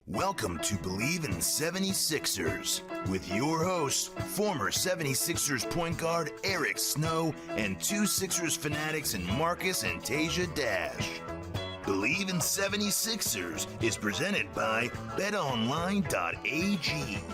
Welcome to Bleav in 76ers with your hosts, former 76ers point guard Eric Snow and two Sixers fanatics in Marcus and Teja Dash. Bleav in 76ers is presented by betonline.ag.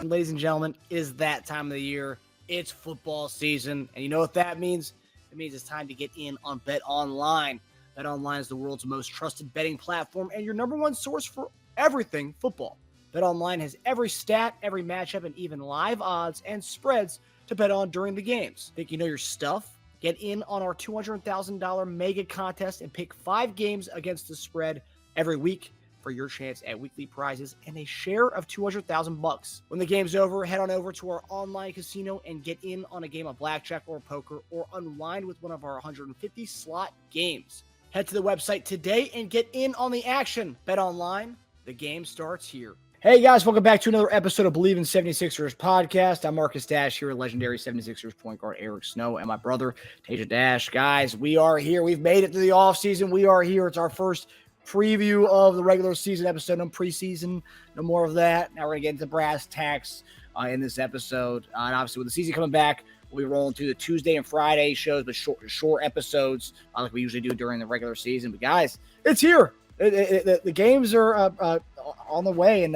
Ladies and gentlemen, it is that time of the year. It's football season, and you know what that means? It means it's time to get in on BetOnline. BetOnline is the world's most trusted betting platform and your number one source for everything football. BetOnline has every stat, every matchup, and even live odds and spreads to bet on during the games. Think you know your stuff? Get in on our $200,000 mega contest and pick 5 games against the spread every week for your chance at weekly prizes and a share of $200,000. When the game's over, head on over to our online casino and get in on a game of blackjack or poker or unwind with one of our 150 slot games. Head to the website today and get in on the action. BetOnline. The game starts here. Hey guys, welcome back to another episode of Bleav in 76ers podcast. I'm Marcus Dash here, legendary 76ers point guard Eric Snow, and my brother Teja Dash. Guys, we are here. We've made it to the offseason. We are here. It's our first preview of the regular season episode. No preseason, no more of that. Now we're going to get into brass tacks in this episode. And obviously with the season coming back, we'll be rolling through the Tuesday and Friday shows, but short episodes like we usually do during the regular season. But guys, it's here. The games are on the way, and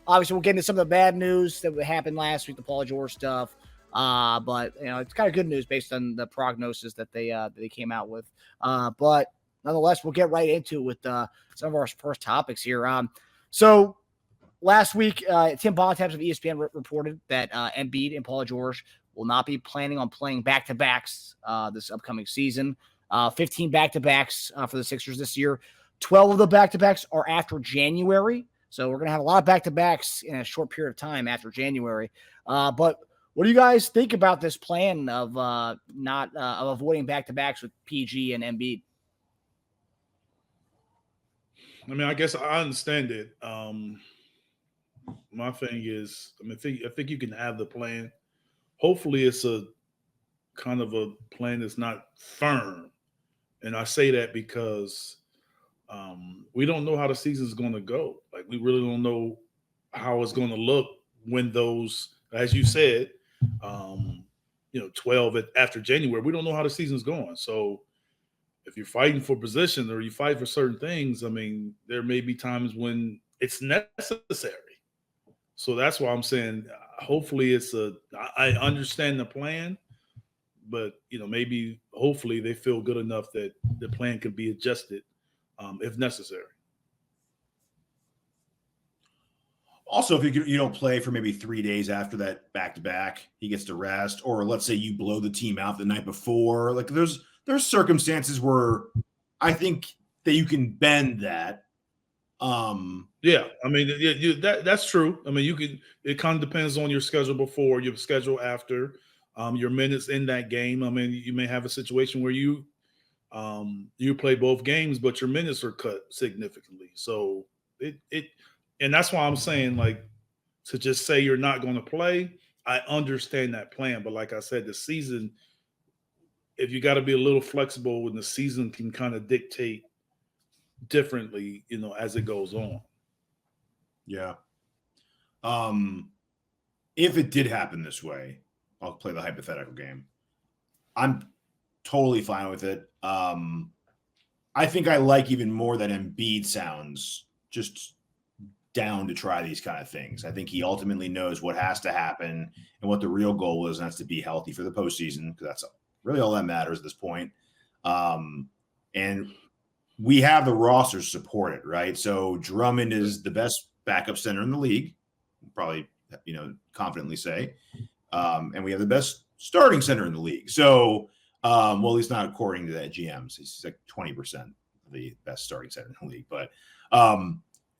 obviously we'll get into some of the bad news that happened last week, the Paul George stuff. But you know, it's kind of good news based on the prognosis that they came out with. But nonetheless, we'll get right into it with some of our first topics here. So last week, Tim Bontemps of ESPN reported that Embiid and Paul George will not be planning on playing back-to-backs this upcoming season. 15 back-to-backs for the Sixers this year. 12 of the back-to-backs are after January. So we're going to have a lot of back-to-backs in a short period of time after January. But what do you guys think about this plan of of avoiding back-to-backs with PG and Embiid? I mean, I guess I understand it. My thing is, I think you can have the plan. Hopefully it's a kind of a plan that's not firm. And I say that because we don't know how the season is going to go. Like, we really don't know how it's going to look when those, as you said, 12 after January, we don't know how the season's going. So if you're fighting for position or you fight for certain things, I mean, there may be times when it's necessary. So that's why I'm saying, hopefully I understand the plan, but, hopefully they feel good enough that the plan can be adjusted if necessary. Also, if you don't play for maybe 3 days after that back-to-back, he gets to rest. Or let's say you blow the team out the night before. Like, there's circumstances where I think that you can bend that. Yeah, I mean, that's true. I mean, it kind of depends on your schedule before, your schedule after, your minutes in that game. I mean, you may have a situation where you play both games, but your minutes are cut significantly. So and that's why I'm saying, like, to just say you're not going to play, I understand that plan. But like I said, the season, if you got to be a little flexible when the season can kind of dictate differently, as it goes on. Yeah. If it did happen this way, I'll play the hypothetical game. I'm totally fine with it. I think I like even more that Embiid sounds just down to try these kind of things. I think he ultimately knows what has to happen and what the real goal is, and that's to be healthy for the postseason, because that's really all that matters at this point. And we have the roster to support it, right? So Drummond is the best backup center in the league, probably, confidently say. And we have the best starting center in the league. So, well, at least not according to that GM. So he's like 20% of the best starting center in the league. But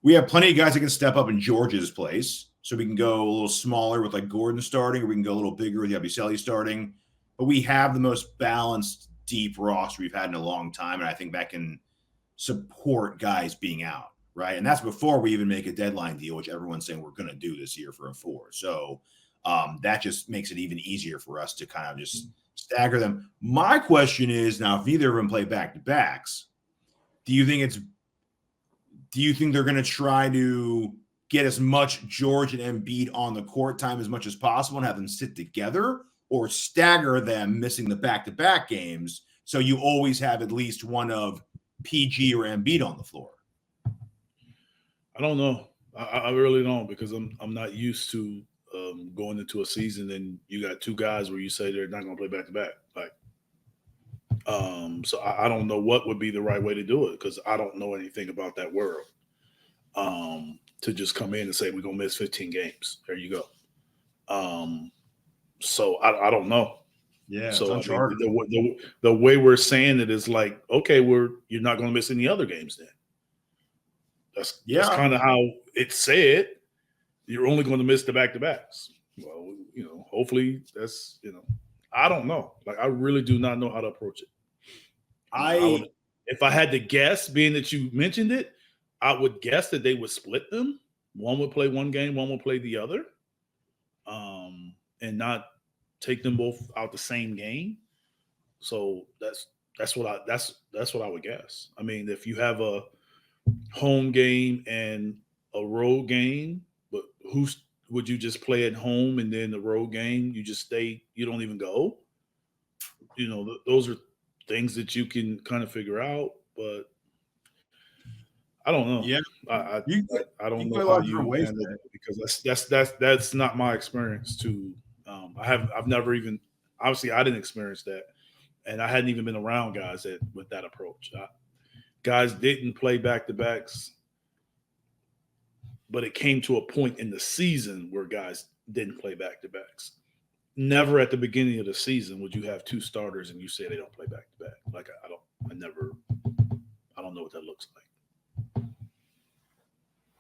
we have plenty of guys that can step up in George's place. So we can go a little smaller with like Gordon starting, or we can go a little bigger with Yabusele starting. But we have the most balanced, deep roster we've had in a long time. And I think that can support guys being out, right? And that's before we even make a deadline deal, which everyone's saying we're going to do this year for a 4. So that just makes it even easier for us to kind of just stagger them. My question is, now, if either of them play back-to-backs, do you think they're going to try to get as much George and Embiid on the court time as much as possible and have them sit together, or stagger them missing the back-to-back games so you always have at least one of PG or Embiid on the floor? I don't know. I really don't, because I'm not used to going into a season and you got two guys where you say they're not going to play back-to-back. So I don't know what would be the right way to do it, because I don't know anything about that world. To just come in and say we're gonna miss 15 games. There you go. So I don't know. Yeah. So I mean, the way we're saying it is like, okay, you're not gonna miss any other games then. That's kind of how it's said. You're only going to miss the back-to-backs. Well, hopefully that's I don't know. Like, I really do not know how to approach it. If I had to guess, being that you mentioned it, I would guess that they would split them. One would play one game, one would play the other, and not take them both out the same game. So that's what I would guess. I mean, if you have a home game and a road game, but would you just play at home and then the road game you just stay? You don't even go. Those are things that you can kind of figure out, but I don't know. Yeah, I don't know how you handle it, because that's not my experience. I've never even, obviously I didn't experience that, and I hadn't even been around guys with that approach. Guys didn't play back-to-backs, but it came to a point in the season where guys didn't play back-to-backs. Never at the beginning of the season would you have two starters and you say they don't play back-to-back. Like, I don't know what that looks like.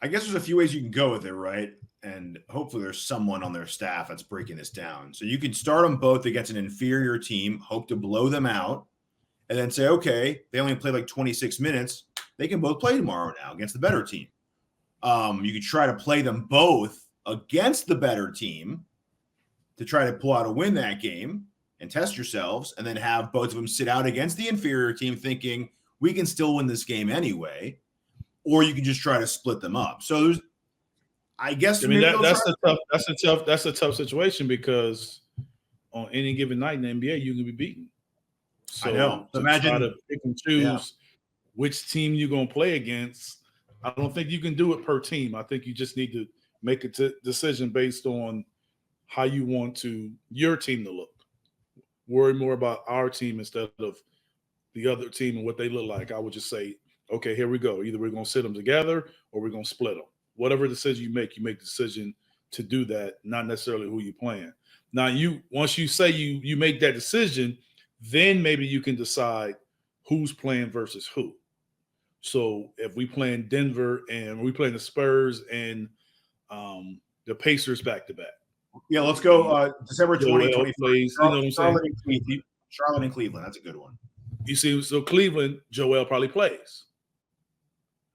I guess there's a few ways you can go with it, right? And hopefully there's someone on their staff that's breaking this down. So you can start them both against an inferior team, hope to blow them out, and then say, okay, they only play like 26 minutes. They can both play tomorrow now against the better team. You could try to play them both against the better team to try to pull out a win that game and test yourselves, and then have both of them sit out against the inferior team thinking we can still win this game anyway. Or you can just try to split them up. So that's a tough situation, because on any given night in the NBA you can be beaten. So I know. Imagine try to pick and choose which team you're going to play against. I don't think you can do it per team. I think you just need to make a decision based on how you want your team to look. Worry more about our team instead of the other team and what they look like. I would just say, okay, here we go. Either we're going to sit them together or we're going to split them. Whatever decision you make the decision to do that, not necessarily who you're playing. Now, once you say you make that decision, then maybe you can decide who's playing versus who. So if we playing Denver and we playing the Spurs and the Pacers back-to-back. Yeah, let's go December 2024. Charlotte and Cleveland. That's a good one. You see, so Cleveland, Joel probably plays.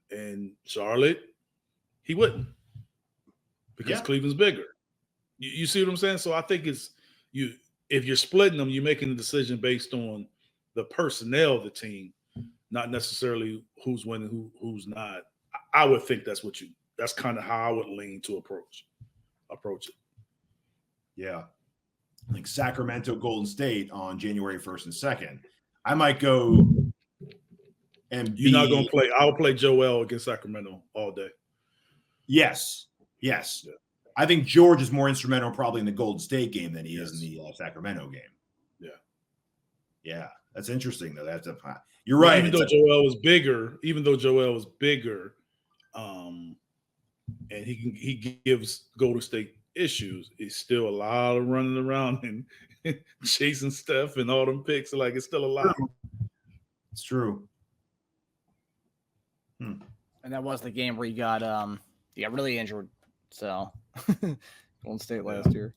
And Charlotte, he wouldn't, because Cleveland's bigger. You see what I'm saying? So I think if you're splitting them, you're making the decision based on the personnel of the team, not necessarily who's winning, who's not. I would think that's kind of how I would lean to approach it. Yeah. Like Sacramento, Golden State on January 1st and 2nd. I might go and you're not going to play. I'll play Joel against Sacramento all day. Yes. Yeah. I think George is more instrumental probably in the Golden State game than he is in the Sacramento game. Yeah. Yeah. That's interesting, though. You're right. Even though Joel was bigger, and he gives Golden State issues, it's still a lot of running around and chasing stuff and all them picks. Like, it's still a lot. It's true. And that was the game where he got really injured. So Golden State last year.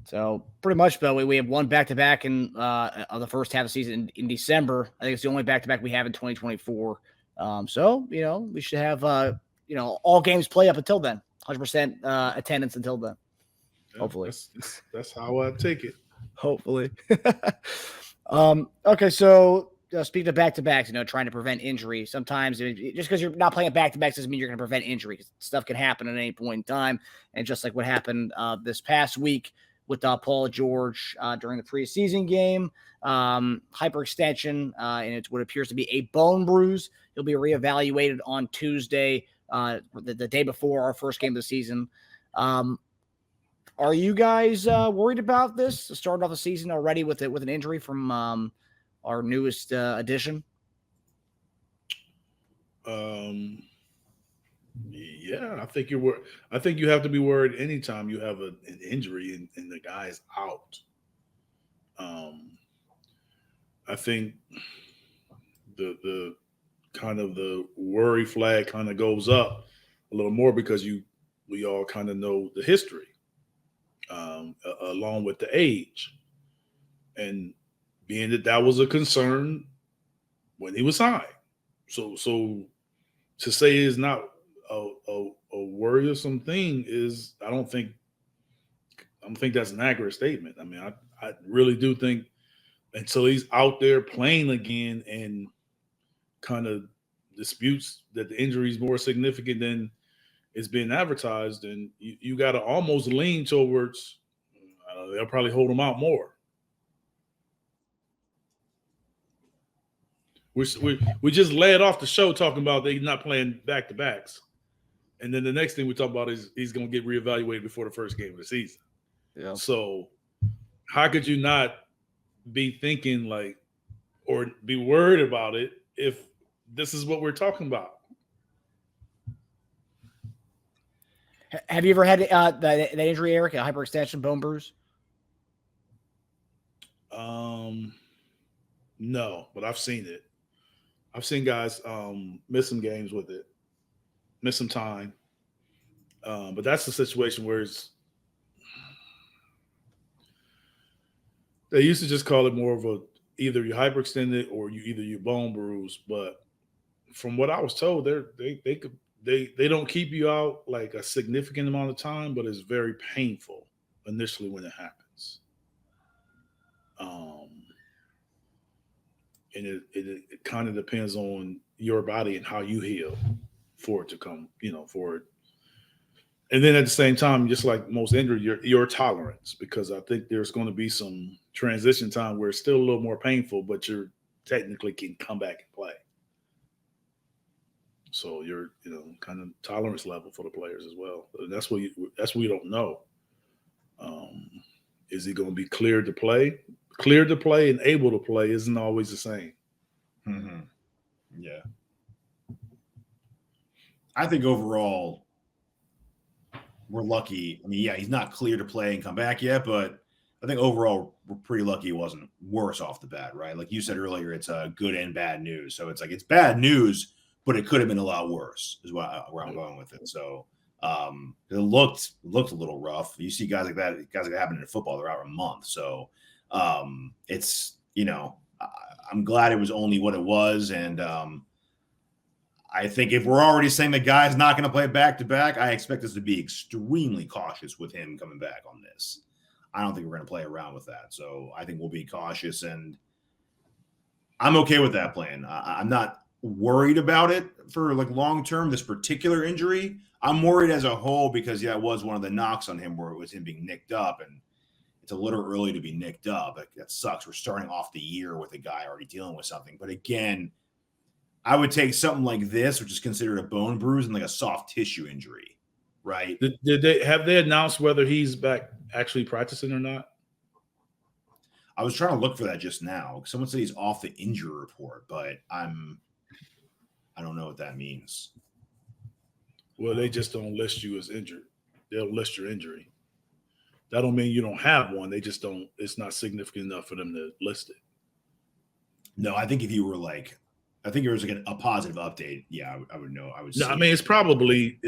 So pretty much, Bill, we have one back-to-back in the first half of the season in December. I think it's the only back-to-back we have in 2024. So, we should have, all games play up until then. 100% attendance until then. Yeah, hopefully. That's how I take it. Hopefully. Okay, so speaking of back-to-backs, trying to prevent injury, sometimes just because you're not playing back-to-backs doesn't mean you're going to prevent injury. Stuff can happen at any point in time. And just like what happened this past week with Paul George during the preseason game, hyperextension, and it's what appears to be a bone bruise. He'll be reevaluated on Tuesday, the day before our first game of the season. Are you guys worried about this? Starting off the season already with an injury from our newest addition? Yeah, I think I think you have to be worried anytime you have an injury and the guy's out. I think the kind of the worry flag kind of goes up a little more because we all kind of know the history, along with the age, and being that was a concern when he was signed. So to say it's not a worrisome thing is, I don't think that's an accurate statement. I mean, I really do think until he's out there playing again and kind of disputes that the injury is more significant than it's being advertised, and you got to almost lean towards they'll probably hold him out more. We just laid off the show talking about they're not playing back-to-backs. And then the next thing we talk about is he's going to get reevaluated before the first game of the season. Yeah. So how could you not be thinking like, or be worried about it if this is what we're talking about? Have you ever had that injury, Eric, a hyperextension bone bruise? No, but I've seen it. I've seen guys miss some games with it, miss some time. But that's the situation where they used to just call it more of either you hyperextended or you bone bruise. But from what I was told, they don't keep you out like a significant amount of time, but it's very painful initially when it happens. And it kind of depends on your body and how you heal for it to come, for it. And then at the same time, just like most injury, your tolerance, because I think there's going to be some transition time where it's still a little more painful, but you're technically can come back and play. So your kind of tolerance level for the players as well. That's what we don't know. Is he going to be cleared to play? Cleared to play and able to play isn't always the same. Mm-hmm. Yeah. I think overall we're lucky. I mean, yeah, he's not clear to play and come back yet, but I think overall we're pretty lucky he wasn't worse off the bat, right? Like you said earlier, it's good and bad news. So it's like it's bad news, but it could have been a lot worse is where I'm going with it. So it looked a little rough. You see guys like that happen in football, they're out a month. So it's, I'm glad it was only what it was. And I think if we're already saying the guy's not going to play back-to-back, I expect us to be extremely cautious with him coming back on this. I don't think we're going to play around with that. So I think we'll be cautious, and I'm okay with that plan. I'm not worried about it for like long-term, this particular injury. I'm worried as a whole because, it was one of the knocks on him where it was him being nicked up, and it's a little early to be nicked up. That sucks. We're starting off the year with a guy already dealing with something. But again, I would take something like this, which is considered a bone bruise, and like a soft tissue injury, right? Did they announced whether he's back actually practicing or not? I was trying to look for that just now. Someone said he's off the injury report, but I don't know what that means. Well, they just don't list you as injured. They'll list your injury. That don't mean you don't have one. They just don't. It's not significant enough for them to list it. No, I think if you were like, I think it was like a positive update. Yeah, I would know. I would. No, I mean it's probably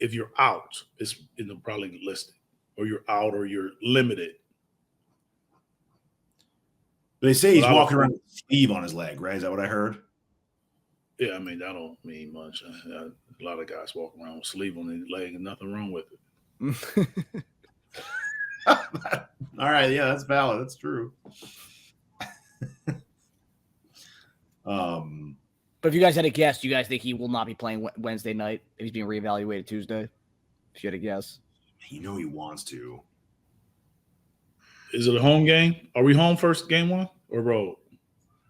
if you're out, it's probably listed, or you're out, or you're limited. They say he's walking around with a sleeve on his leg, right? Is that what I heard? Yeah, I mean that don't mean much. A lot of guys walk around with a sleeve on their leg, and nothing wrong with it. All right, yeah, that's valid. That's true. But if you guys had a guess, do you guys think he will not be playing Wednesday night if he's being reevaluated Tuesday? If you had a guess. He wants to. Is it a home game? Are we home first game one or road?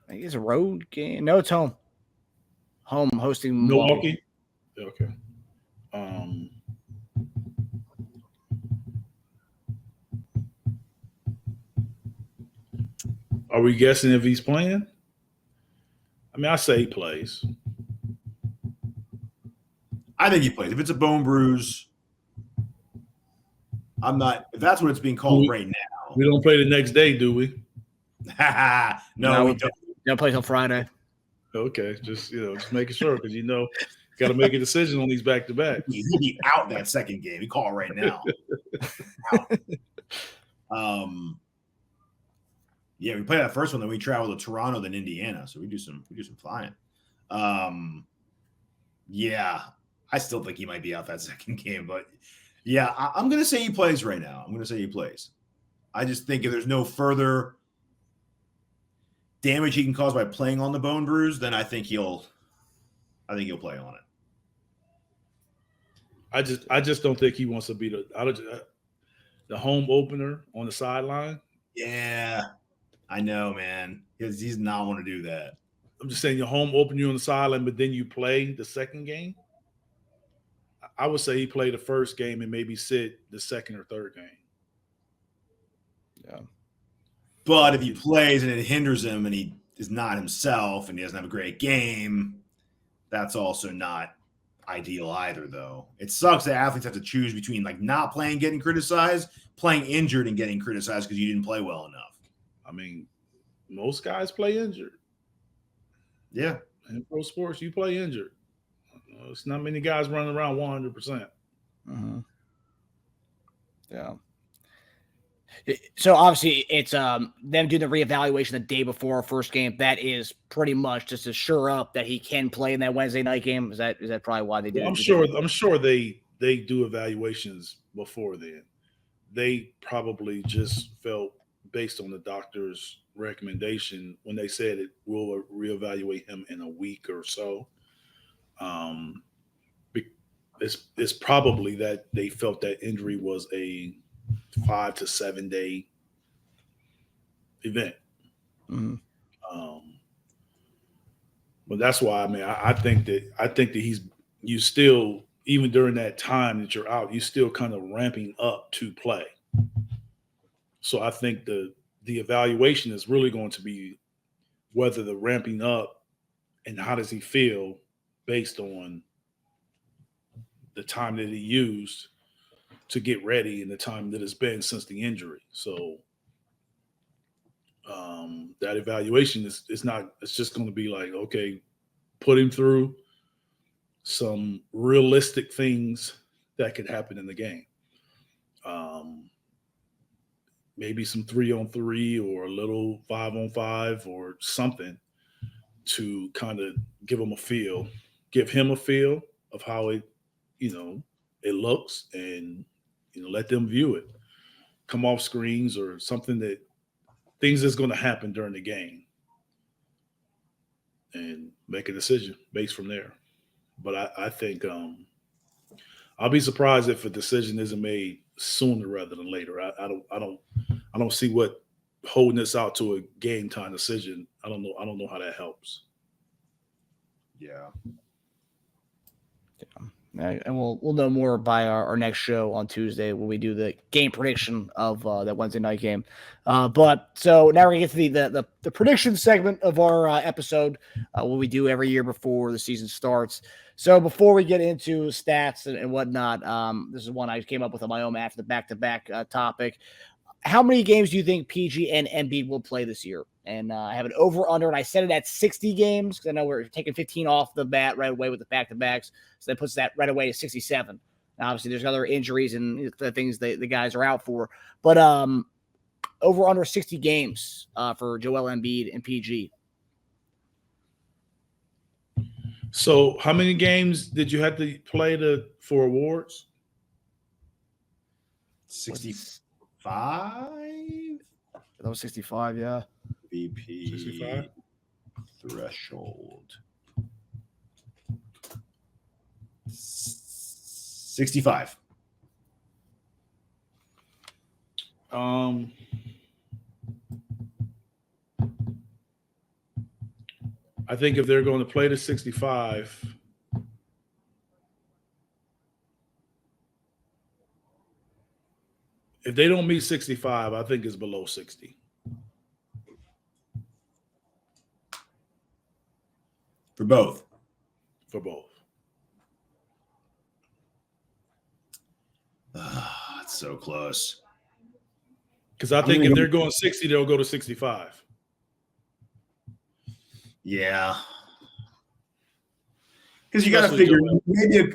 I think it's a road game. No, it's home. Home hosting Milwaukee. Okay. Are we guessing if he's playing? I mean, I say he plays. I think he plays. If it's a bone bruise, I'm not. If that's what it's being called right now, we don't play the next day, do we? No, we don't. Don't play till Friday. Okay, just making sure because got to make a decision on these back to back. He'll be out that second game. We call it right now. Yeah, we play that first one, then we travel to Toronto, then Indiana. So we do some flying. Yeah, I still think he might be out that second game, but yeah, I'm gonna say he plays right now. I'm gonna say he plays. I just think if there's no further damage he can cause by playing on the bone bruise, then I think he'll play on it. I just don't think he wants to be the home opener on the sideline. Yeah, I know, man. He's not want to do that. I'm just saying your home opener on the sideline, but then you play the second game. I would say he played the first game and maybe sit the second or third game. Yeah. But if he plays and it hinders him and he is not himself and he doesn't have a great game, that's also not ideal either, though. It sucks that athletes have to choose between like not playing, getting criticized, playing injured and getting criticized because you didn't play well enough. I mean, most guys play injured. Yeah. In pro sports, you play injured. It's not many guys running around 100%. Mm-hmm. Yeah. So obviously it's them doing the reevaluation the day before our first game. That is pretty much just to shore up that he can play in that Wednesday night game. Is that probably why they did it? I'm sure they do evaluations before then. They probably just felt based on the doctor's recommendation when they said it will reevaluate him in a week or so. It's probably that they felt that injury was a 5 to 7 day event. Mm-hmm. But that's why I think that you still, even during that time that you're out, you still kind of ramping up to play. So I think the evaluation is really going to be whether the ramping up and how does he feel based on the time that he used to get ready and the time that it's been since the injury. So that evaluation is it's just going to be like, okay, put him through some realistic things that could happen in the game. Maybe some 3-on-3 or a little 5-on-5 or something to kind of give him a feel of how it looks and, let them view it, come off screens or something things that's going to happen during the game and make a decision based from there. But I think I'll be surprised if a decision isn't made sooner rather than later. I don't see what holding this out to a game time decision. I don't know how that helps. Yeah. And we'll know more by our next show on Tuesday when we do the game prediction of that Wednesday night game. But so now we're gonna get to the prediction segment of our episode, what we do every year before the season starts. So before we get into stats and whatnot, this is one I came up with on my own after the back-to-back topic. How many games do you think PG and Embiid will play this year? And I have an over-under, and I set it at 60 games because I know we're taking 15 off the bat right away with the back-to-backs. So that puts that right away to 67. Now, obviously, there's other injuries and the things the guys are out for. But over-under 60 games for Joel Embiid and PG. So how many games did you have to play for awards? 65? That was 65, yeah. VP. 65? threshold. 65. I think if they're going to play to 65, if they don't meet 65, I think it's below 60. For both. For both. It's so close. Because I think if they're going 60, they'll go to 65. Yeah. Because you got to figure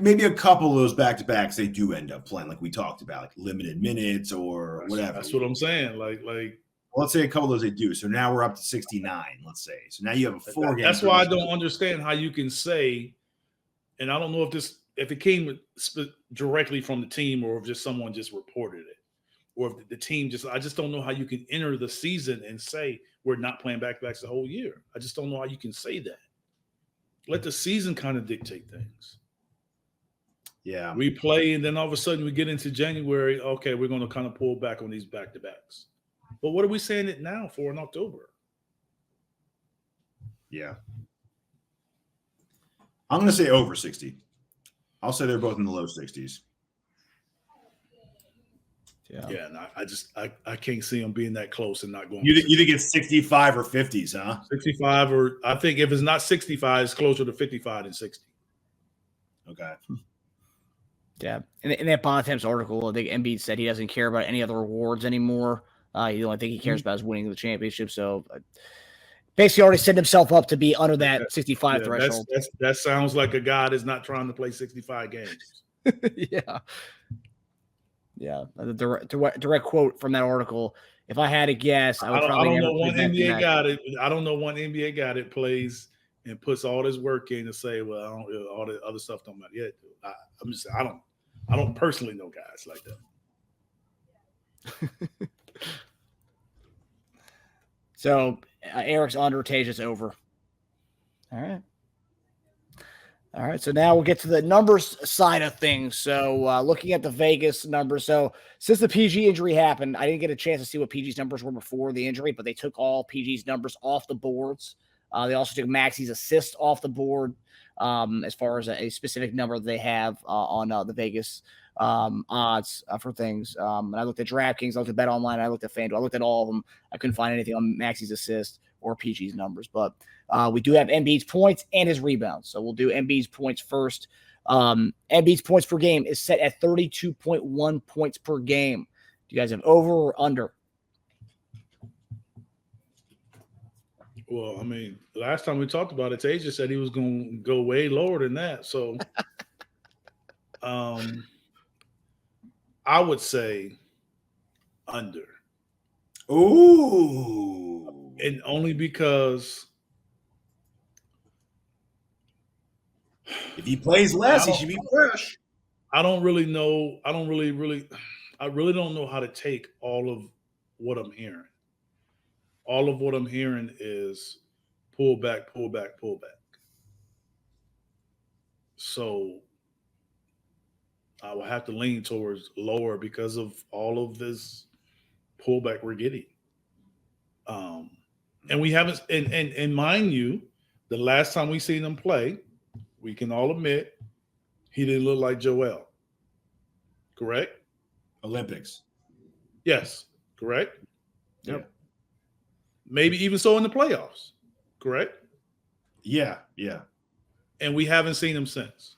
maybe a couple of those back-to-backs they do end up playing, like we talked about, like limited minutes or whatever. That's what I'm saying. Like, well, let's say a couple of those they do. So now we're up to 69, let's say. So now you have a 4-game. That's why I don't understand how you can say, and I don't know if it came directly from the team or if just someone just reported it, or if the team I just don't know how you can enter the season and say we're not playing back-to-backs the whole year. I just don't know how you can say that. Let the season kind of dictate things. Yeah. We play, and then all of a sudden we get into January. Okay, we're going to kind of pull back on these back-to-backs. But what are we saying it now for in October? Yeah. I'm going to say over 60. I'll say they're both in the low 60s. Yeah, and I can't see them being that close and not going. You think it's 65 or 50s, huh? 65, or I think if it's not 65, it's closer to 55 than 60. Okay. Yeah, in that Bontemps article, I think Embiid said he doesn't care about any other awards anymore. The only thing he cares about is winning the championship. So basically already set himself up to be under that 65 threshold. That sounds like a guy that's not trying to play 65 games. Yeah. Yeah, the direct quote from that article. If I had to guess, I would probably never. I don't know one NBA guy that plays and puts all this work in to say, well, all the other stuff don't matter. Yeah, I'm just I don't personally know guys like that. So Eric's under, Teja's over. All right, so now we'll get to the numbers side of things. So looking at the Vegas numbers. So since the PG injury happened, I didn't get a chance to see what PG's numbers were before the injury, but they took all PG's numbers off the boards. They also took Maxey's assist off the board as far as a specific number they have on the Vegas odds for things. And I looked at DraftKings, I looked at BetOnline, I looked at FanDuel, I looked at all of them. I couldn't find anything on Maxey's assist or PG's numbers, but we do have Embiid's points and his rebounds. So we'll do Embiid's points first. Embiid's points per game is set at 32.1 points per game. Do you guys have over or under? Well, I mean, last time we talked about it, Teja said he was going to go way lower than that. So I would say under. Ooh. And only because if he plays less, he should be fresh. I really don't know how to take all of what I'm hearing. All of what I'm hearing is pull back. So I will have to lean towards lower because of all of this pullback we're getting. And we haven't, and mind you, the last time we seen him play, we can all admit he didn't look like Joel. Correct? Olympics. Yes. Correct? Yep. Yeah. Maybe even so in the playoffs. Correct? Yeah. And we haven't seen him since.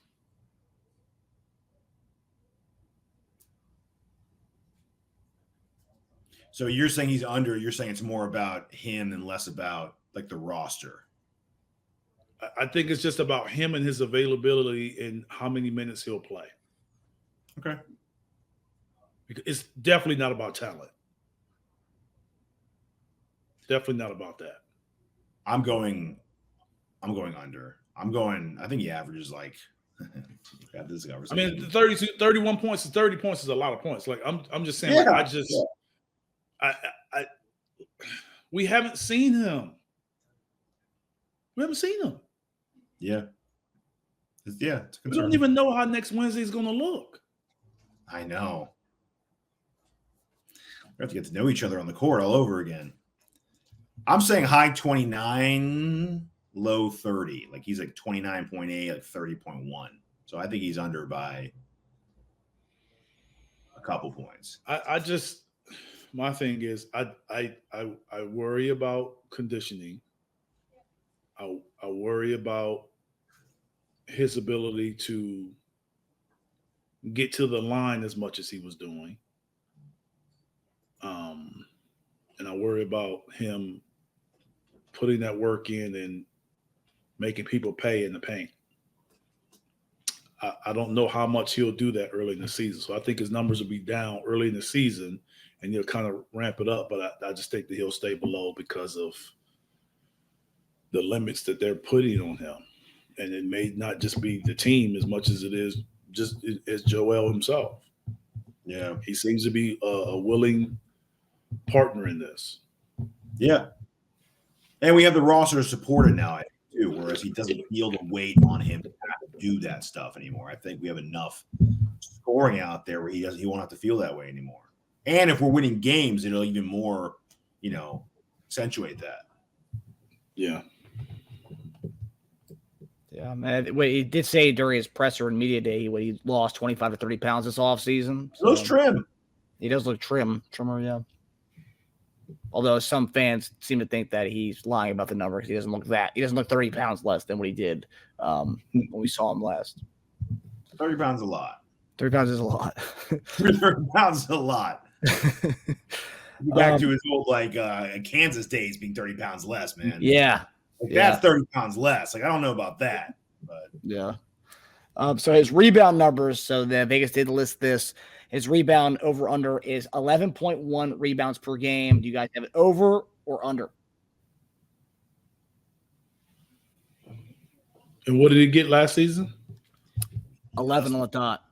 So you're saying he's under, you're saying it's more about him and less about like the roster. I think it's just about him and his availability and how many minutes he'll play. Okay. It's definitely not about talent. Definitely not about that. I'm going under. I think he averages like I mean, 31 points is 30 points is a lot of points. Like I'm just saying, we haven't seen him. We haven't seen him. Yeah. Yeah. It's a We concern. don't even know how next Wednesday is going to look. I know. We have to get to know each other on the court all over again. I'm saying high 29, low 30. Like he's like 29.8, like 30.1. So I think he's under by a couple points. My thing is I worry about conditioning. I worry about his ability to get to the line as much as he was doing. And I worry about him putting that work in and making people pay in the paint. I don't know how much he'll do that early in the season. So I think his numbers will be down early in the season and he'll kind of ramp it up. But I just think that he'll stay below because of the limits that they're putting on him. And it may not just be the team as much as it is just as Joel himself. Yeah. He seems to be a willing partner in this. Yeah. And we have the roster to support it now, I think, too, whereas he doesn't feel the weight on him to have to do that stuff anymore. I think we have enough scoring out there where he won't have to feel that way anymore. And if we're winning games, it'll even more, accentuate that. Yeah. Yeah, man. He did say during his presser and media day he lost 25 to 30 pounds this offseason. So looks trim. He does look trimmer, yeah. Although some fans seem to think that he's lying about the numbers. He doesn't look 30 pounds less than what he did when we saw him last. 30 pounds is a lot. 30 pounds is a lot. 30 pounds is a lot. Back to his old Kansas days being 30 pounds less, man. Yeah. That's 30 pounds less. I don't know about that. But yeah. So his rebound numbers, so the Vegas did list this. His rebound over under is 11.1 rebounds per game. Do you guys have it over or under? And what did he get last season? 11 on the dot.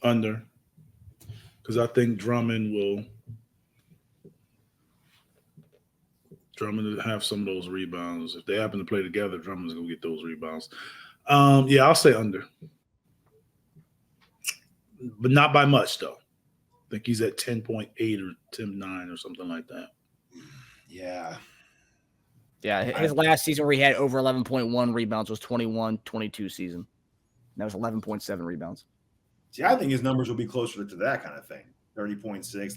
Under. Because I think Drummond will have some of those rebounds. If they happen to play together, Drummond's going to get those rebounds. Yeah, I'll say under. But not by much, though. I think he's at 10.8 or 10.9 or something like that. Yeah. Yeah, his last season where he had over 11.1 rebounds was 21-22 season. That was 11.7 rebounds. See, I think his numbers will be closer to that kind of thing. 30.6,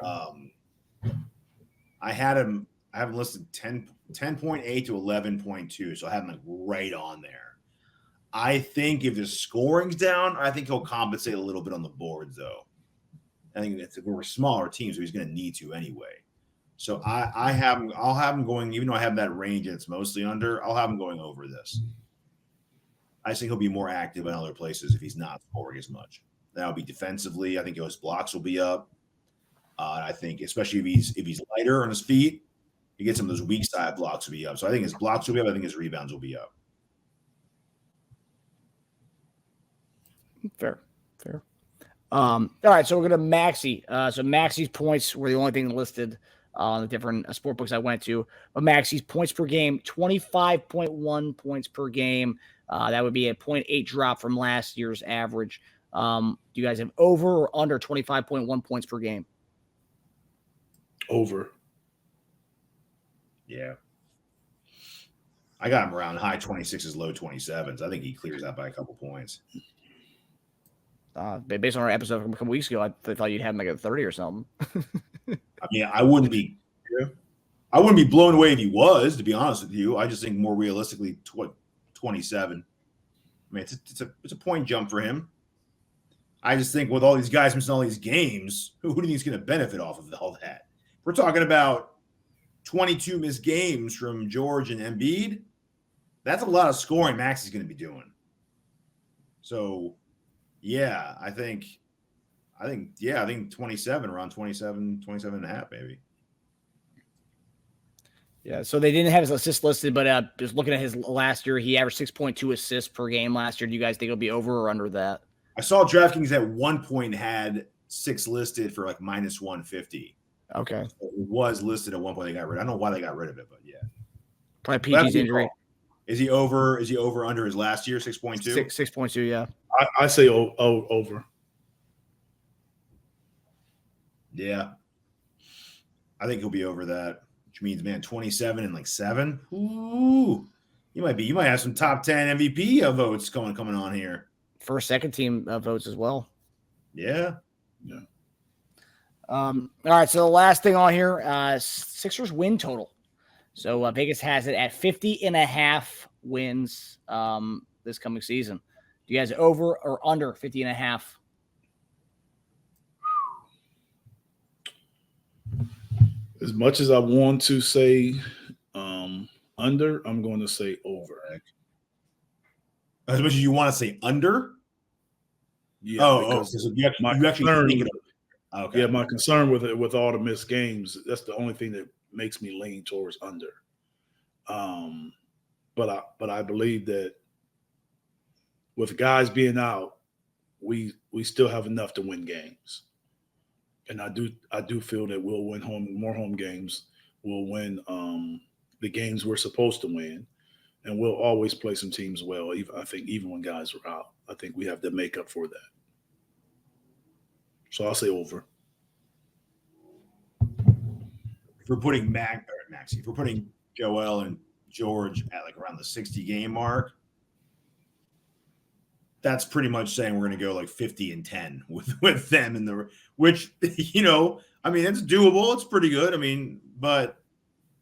11.7. I have him listed 10.8 to 11.2, so I have him right on there. I think if his scoring's down, I think he'll compensate a little bit on the boards, though. I think we're a smaller team, so he's going to need to anyway. So I'll have him going, even though I have that range and it's mostly under, I'll have him going over this. I think he'll be more active in other places if he's not scoring as much. That'll be defensively. I think his blocks will be up. I think, especially if he's lighter on his feet, he gets some of those weak side blocks will be up. So I think his blocks will be up. I think his rebounds will be up. Fair. All right, so we're going to Maxey. So Maxey's points were the only thing listed on the different sport books I went to. But Maxey's points per game, 25.1 points per game. That would be a 0.8 drop from last year's average. Do you guys have over or under 25.1 points per game? Over. Yeah. I got him around high 26s, low 27s. I think he clears that by a couple points. Based on our episode from a couple weeks ago, I thought you'd have him like at 30 or something. I mean, I wouldn't be blown away if he was, to be honest with you. I just think more realistically, 27. I mean, it's a point jump for him. I just think with all these guys missing all these games, who do you think is going to benefit off of all that? We're talking about 22 missed games from George and Embiid. That's a lot of scoring Max is going to be doing. So, yeah, I think 27, around 27 and a half, maybe. Yeah, so they didn't have his assists listed, but just looking at his last year, he averaged 6.2 assists per game last year. Do you guys think it'll be over or under that? I saw DraftKings at one point had 6 listed for like minus 150. Okay. It was listed at one point. They got rid. I don't know why they got rid of it, but yeah. Probably PG's injury. Is he over under his last year, 6.2? 6.2, yeah. I say over. Yeah. I think he'll be over that, which means, man, 27 and like 7. Ooh. You might have some top 10 MVP votes coming on here. First, second team votes as well. Yeah. Yeah. All right, so the last thing on here, Sixers win total. So Vegas has it at 50.5 wins this coming season. Do you guys over or under 50.5? As much as I want to say under, I'm going to say over. As much as you want to say under? Yeah, because you actually think it. Okay. Yeah, my concern with it, with all the missed games, that's the only thing that makes me lean towards under. But I Bleav that with guys being out, we still have enough to win games, and I do feel that we'll win more home games. We'll win the games we're supposed to win, and we'll always play some teams well. I think even when guys are out, I think we have the makeup for that. So I'll say over. If we're putting Maxey, if we're putting Joel and George at like around the 60 game mark, that's pretty much saying we're going to go like 50-10 with them in the, which, you know, I mean, it's doable. It's pretty good. I mean, but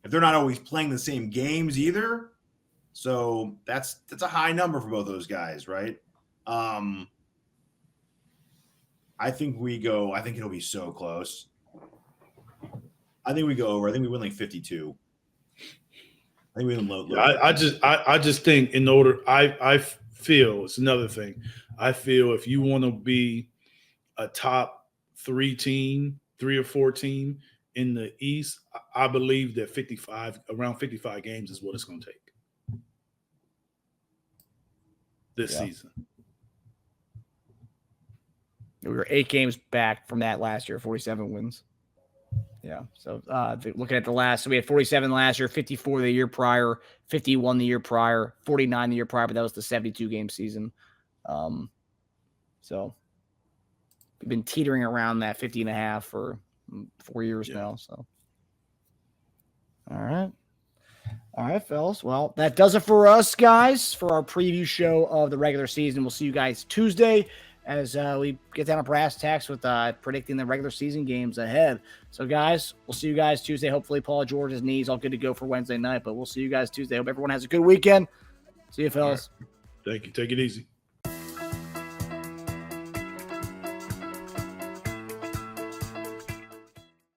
if they're not always playing the same games either, so that's a high number for both those guys, right? I think it'll be so close. I think we go over. I think we win like 52. I think we win low. I just think in order, I feel it's another thing. I feel if you want to be a top 3 or 4 team in the East, I Bleav that around 55 games is what it's going to take this season. We were 8 games back from that last year, 47 wins. Yeah. So looking at the last, so we had 47 last year, 54 the year prior, 51 the year prior, 49 the year prior, but that was the 72 game season. So we've been teetering around that 50.5 for 4 years now. So, all right, fellas. Well, that does it for us, guys, for our preview show of the regular season. We'll see you guys Tuesday as we get down to brass tacks with predicting the regular season games ahead. So, guys, we'll see you guys Tuesday. Hopefully, Paul George's knee's all good to go for Wednesday night, but we'll see you guys Tuesday. Hope everyone has a good weekend. See you, fellas. Right. Thank you. Take it easy.